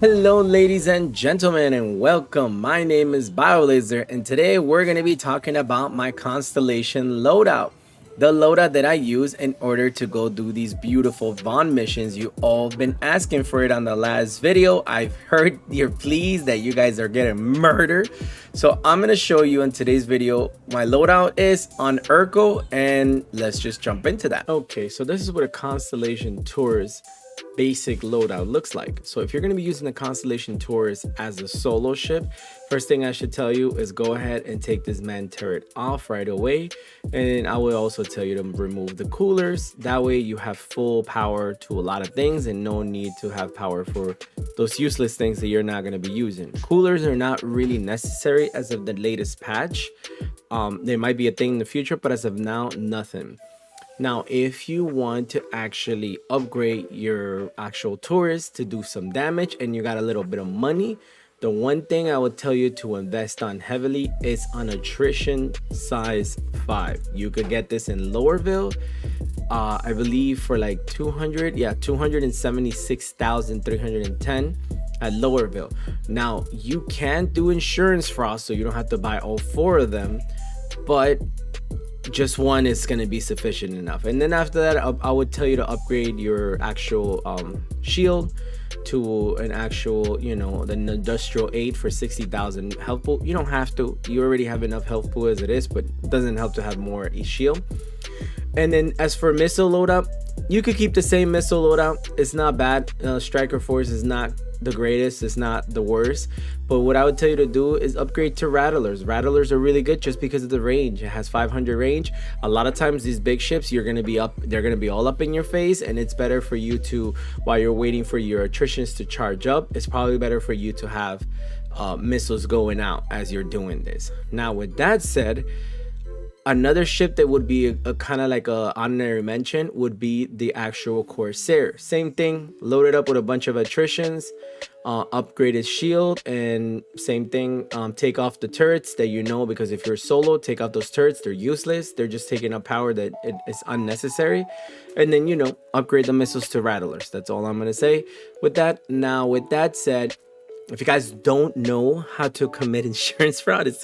Hello ladies and gentlemen and welcome. My name is BioLaser and today we're going to be talking about my Constellation loadout. The loadout that I use in order to go do these beautiful Vaughn missions. You all been asking for it on the last video. I've heard your pleas that you guys are getting murdered. So I'm going to show you in today's video my loadout is on Urkel, and let's just jump into that. Okay, so this is what a Constellation Tours basic loadout looks like. So if you're going to be using the Constellation Tours as a solo ship, first thing I should tell you is go ahead and take this man turret off right away, and I will also tell you to remove the coolers. That way you have full power to a lot of things and no need to have power for those useless things that you're not going to be using. Coolers are not really necessary as of the latest patch. They might be a thing in the future, but as of now, nothing. Now, if you want to actually upgrade your actual tourist to do some damage and you got a little bit of money, the one thing I would tell you to invest on heavily is on attrition size 5. You could get this in Lowerville, I believe for like 276,310 at Lowerville. Now, you can do insurance frost, so you don't have to buy all 4 of them, but just one is going to be sufficient enough. And then after that, I would tell you to upgrade your actual shield to an actual, the industrial 8 for 60,000 health pool. You don't have to, you already have enough health pool as it is, but it doesn't help to have more shield. And then as for missile loadout, you could keep the same missile loadout. It's not bad. Striker Force is not the greatest, it's not the worst, but what I would tell you to do is upgrade to Rattlers. Rattlers are really good just because of the range. It has 500 range. A lot of times these big ships, they're gonna be all up in your face, and it's better for you to, while you're waiting for your attritions to charge up, it's probably better for you to have missiles going out as you're doing this. Now with that said, another ship that would be a kind of like a honorary mention would be the actual Corsair. Same thing, loaded up with a bunch of attritions, upgraded shield, and same thing, take off the turrets that because if you're solo, take out those turrets. They're useless. They're just taking up power that it is unnecessary. And then upgrade the missiles to Rattlers. That's all I'm gonna say with that. Now with that said, if you guys don't know how to commit insurance fraud, it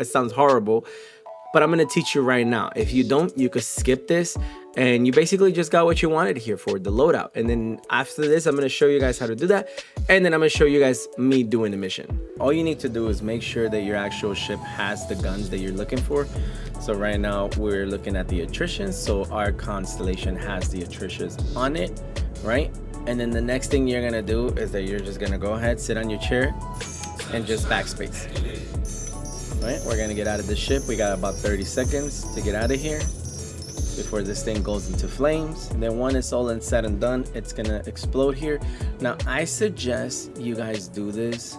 sounds horrible, but I'm gonna teach you right now. If you don't, you could skip this and you basically just got what you wanted here for the loadout. And then after this, I'm gonna show you guys how to do that, and then I'm gonna show you guys me doing the mission. All you need to do is make sure that your actual ship has the guns that you're looking for. So right now we're looking at the attritions, so our Constellation has the attritions on it, right? And then the next thing you're gonna do is that you're just gonna go ahead, sit on your chair and just backspace. Right, we're gonna get out of the ship. We got about 30 seconds to get out of here before this thing goes into flames. And then when it's all said and done, it's gonna explode here. Now I suggest you guys do this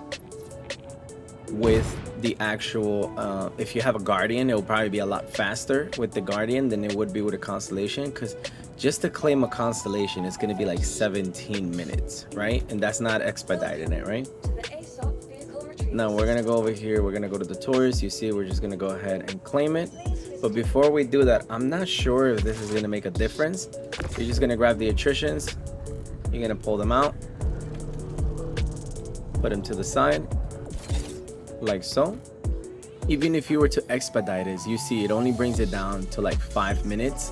with the actual if you have a Guardian, it will probably be a lot faster with the Guardian than it would be with a Constellation, because just to claim a Constellation is going to be like 17 minutes, right? And that's not expediting it, right? Now we're gonna go over here, we're gonna go to the tours. You see, we're just gonna go ahead and claim it. But before we do that, I'm not sure if this is gonna make a difference. You're just gonna grab the attritions, you're gonna pull them out, put them to the side like so. Even if you were to expedite it, you see it only brings it down to like 5 minutes.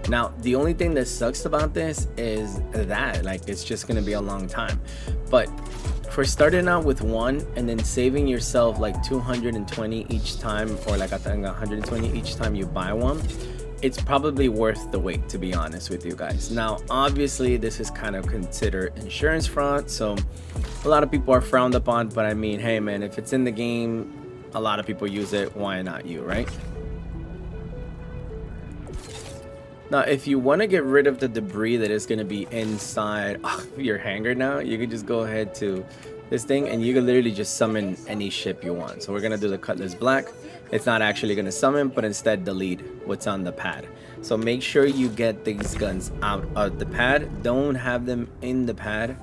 Now the only thing that sucks about this is that it's just gonna be a long time. But for starting out with one and then saving yourself like 220 each time, or like I think 120 each time you buy one, it's probably worth the wait, to be honest with you guys. Now obviously this is kind of considered insurance fraud, so a lot of people are frowned upon, but I mean, hey man, if it's in the game, a lot of people use it, why not you, right? Now if you want to get rid of the debris that is going to be inside your hangar, now you can just go ahead to this thing and you can literally just summon any ship you want. So we're going to do the Cutlass Black. It's not actually going to summon, but instead delete what's on the pad. So make sure you get these guns out of the pad. Don't have them in the pad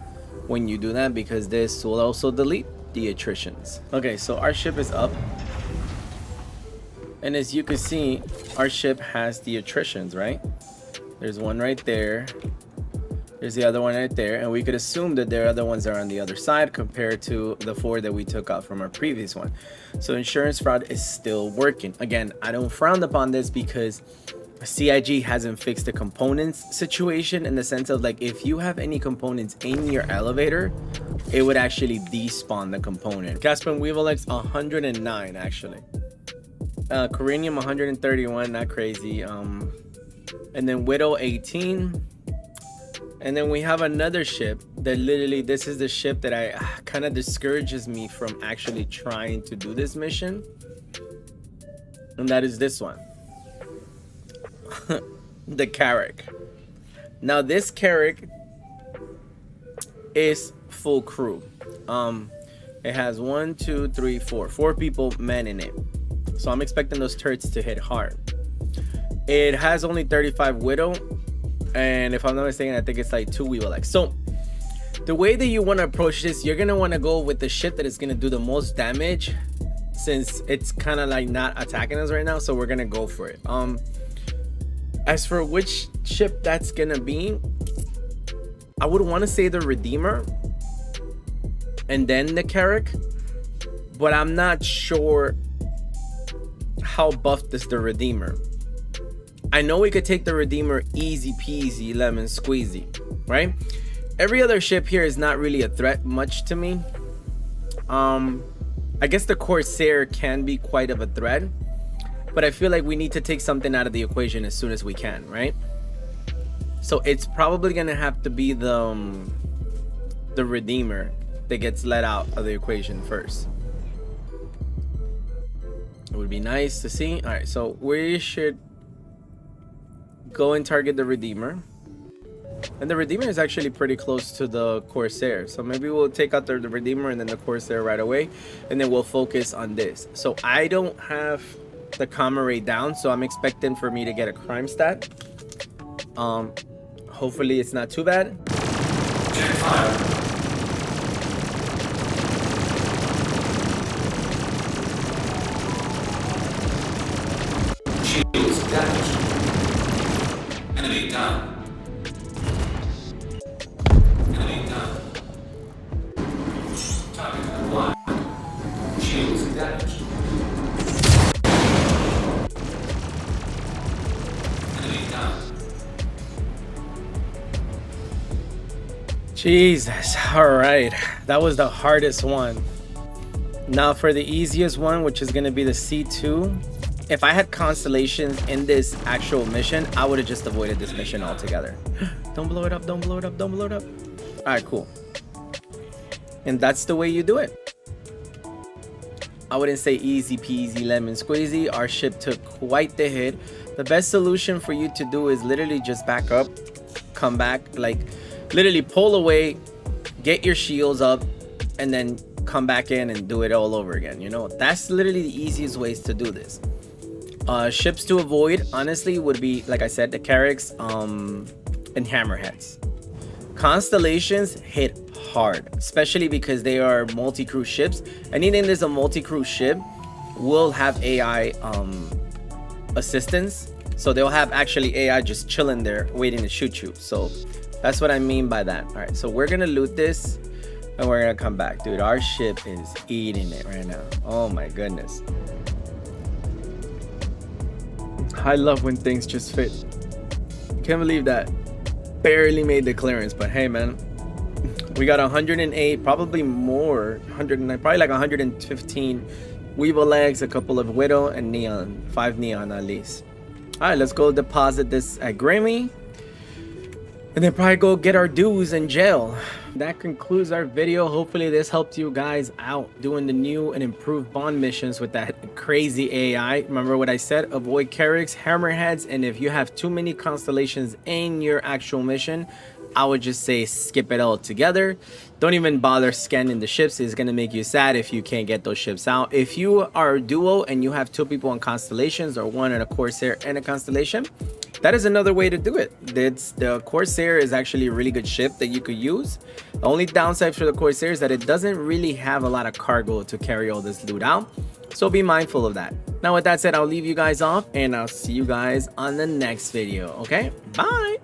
when you do that, because this will also delete the attritions. Okay, so our ship is up, and as you can see, our ship has the attritions, right? There's one right there. There's the other one right there, and we could assume that their other ones are on the other side compared to the 4 that we took out from our previous one. So insurance fraud is still working. Again, I don't frown upon this because CIG hasn't fixed the components situation, in the sense of like, if you have any components in your elevator, it would actually despawn the component. Caspian Weevil-X 109 actually. Corinium 131, not crazy. And then Widow 18. And then we have another ship that literally, this is the ship that I kind of discourages me from actually trying to do this mission. And that is this one. The Carrack. Now this Carrack is full crew. It has 4 people manning it. So I'm expecting those turrets to hit hard. It has only 35 Widow. And if I'm not mistaken, I think it's like 2 Weevil-X. So the way that you want to approach this, you're going to want to go with the ship that is going to do the most damage, since it's kind of like not attacking us right now. So we're going to go for it. As for which ship that's going to be, I would want to say the Redeemer and then the Carrack, but I'm not sure how buffed is the Redeemer. I know we could take the Redeemer easy peasy lemon squeezy, right? Every other ship here is not really a threat much to me. I guess the Corsair can be quite of a threat, but I feel like we need to take something out of the equation as soon as we can, right? So it's probably gonna have to be the Redeemer that gets let out of the equation first. It would be nice to see. All right, so we should go and target the Redeemer, and the Redeemer is actually pretty close to the Corsair, so maybe we'll take out the Redeemer and then the Corsair right away, and then we'll focus on this. So I don't have the comma rate down, so I'm expecting for me to get a crime stat. Hopefully it's not too bad. Check fire. Shields damaged. Enemy down. Enemy down. Target acquired. Shields damaged. Enemy down. Jesus. All right, that was the hardest one. Now for the easiest one, which is going to be the C2. If I had constellations in this actual mission, I would have just avoided this mission altogether. Don't blow it up, don't blow it up, don't blow it up. All right, cool. And that's the way you do it. I wouldn't say easy peasy lemon squeezy. Our ship took quite the hit. The best solution for you to do is literally just back up, come back, like literally pull away, get your shields up, and then come back in and do it all over again. You know, that's literally the easiest ways to do this. Ships to avoid, honestly, would be, like I said, the Carracks and Hammerheads. Constellations hit hard, especially because they are multi-crew ships. Anything that's a multi-crew ship will have AI assistance, so they'll have actually AI just chilling there waiting to shoot you. So that's what I mean by that. All right, so we're gonna loot this and we're gonna come back. Dude, our ship is eating it right now. Oh my goodness. I love when things just fit. Can't believe that. Barely made the clearance, but hey man, we got 108, probably more, 109, probably like 115 Weevil-X, a couple of Widow, and Neon, 5 Neon at least. All right, let's go deposit this at Grammy, and then probably go get our dues in jail. That concludes our video. Hopefully this helped you guys out doing the new and improved bond missions with that crazy AI. Remember what I said, avoid Carracks, Hammerheads, and if you have too many constellations in your actual mission, I would just say skip it all together. Don't even bother scanning the ships. It's going to make you sad if you can't get those ships out. If you are a duo and you have 2 people on constellations, or 1 in a Corsair and a Constellation, that is another way to do it. The Corsair is actually a really good ship that you could use. The only downside for the Corsair is that it doesn't really have a lot of cargo to carry all this loot out, so be mindful of that. Now with that said, I'll leave you guys off and I'll see you guys on the next video. Okay, bye.